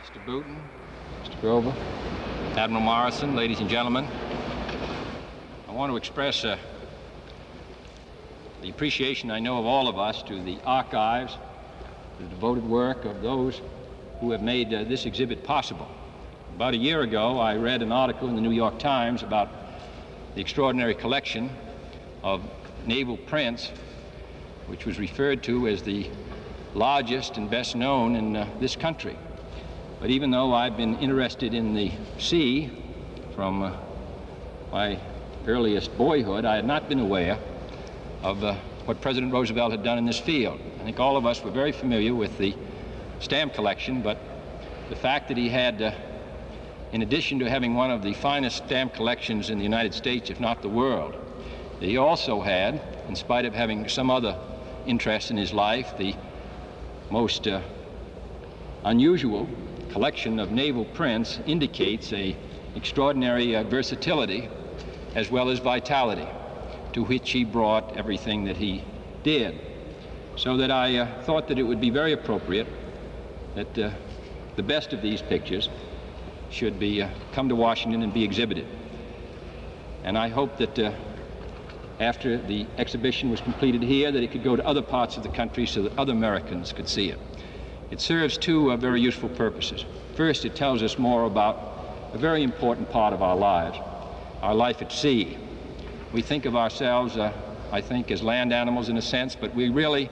Mr. Boutin, Mr. Grover, Admiral Morison, ladies and gentlemen, I want to express the appreciation I know of all of us to the archives, the devoted work of those who have made this exhibit possible. About a year ago, I read an article in the New York Times about the extraordinary collection of naval prints, which was referred to as the largest and best known in this country. But even though I've been interested in the sea from my earliest boyhood, I had not been aware of what President Roosevelt had done in this field. I think all of us were very familiar with the stamp collection, but the fact that he had, in addition to having one of the finest stamp collections in the United States, if not the world, that he also had, in spite of having some other interest in his life, the most unusual collection of naval prints indicates an extraordinary versatility as well as vitality, to which he brought everything that he did. So that I thought that it would be very appropriate that the best of these pictures should be come to Washington and be exhibited. And I hope that after the exhibition was completed here, that it could go to other parts of the country so that other Americans could see it. It serves two very useful purposes. First, it tells us more about a very important part of our lives, our life at sea. We think of ourselves, I think, as land animals in a sense, but we really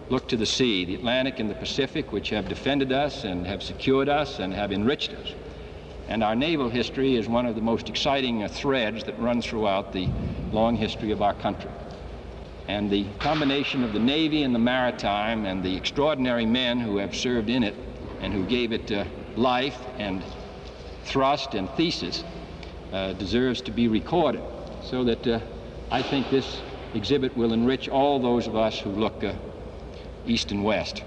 look to the sea, the Atlantic and the Pacific, which have defended us and have secured us and have enriched us. And our naval history is one of the most exciting threads that run throughout the long history of our country. And the combination of the Navy and the maritime and the extraordinary men who have served in it and who gave it life and thrust and thesis deserves to be recorded, so that I think this exhibit will enrich all those of us who look east and west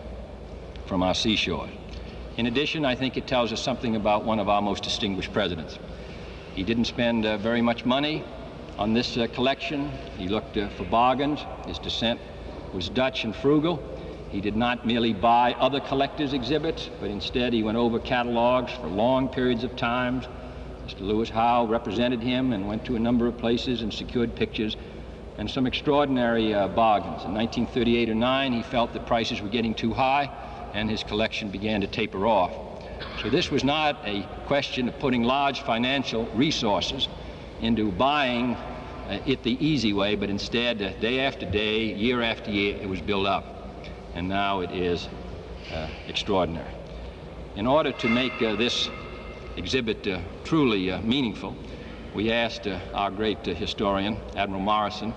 from our seashore. In addition, I think it tells us something about one of our most distinguished presidents. He didn't spend very much money on this collection. He looked for bargains. His descent was Dutch and frugal. He did not merely buy other collectors' exhibits, but instead he went over catalogs for long periods of time. Mr. Lewis Howe represented him and went to a number of places and secured pictures and some extraordinary bargains. In 1938 or 9, he felt that prices were getting too high and his collection began to taper off. So this was not a question of putting large financial resources into buying it the easy way, but instead, day after day, year after year, it was built up. And now it is extraordinary. In order to make this exhibit truly meaningful, we asked our great historian, Admiral Morison,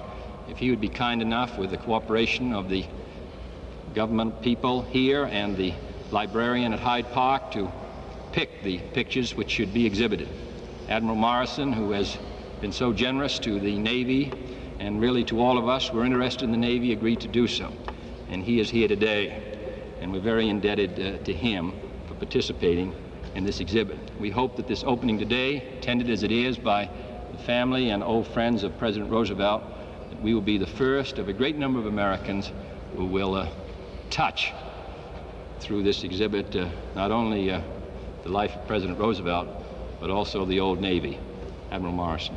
if he would be kind enough, with the cooperation of the government people here and the librarian at Hyde Park, to pick the pictures which should be exhibited. Admiral Morison, who has been so generous to the Navy and really to all of us who are interested in the Navy, agreed to do so. And he is here today, and we're very indebted to him for participating in this exhibit. We hope that this opening today, attended as it is by the family and old friends of President Roosevelt, that we will be the first of a great number of Americans who will touch through this exhibit not only the life of President Roosevelt, but also the old Navy. Admiral Morison.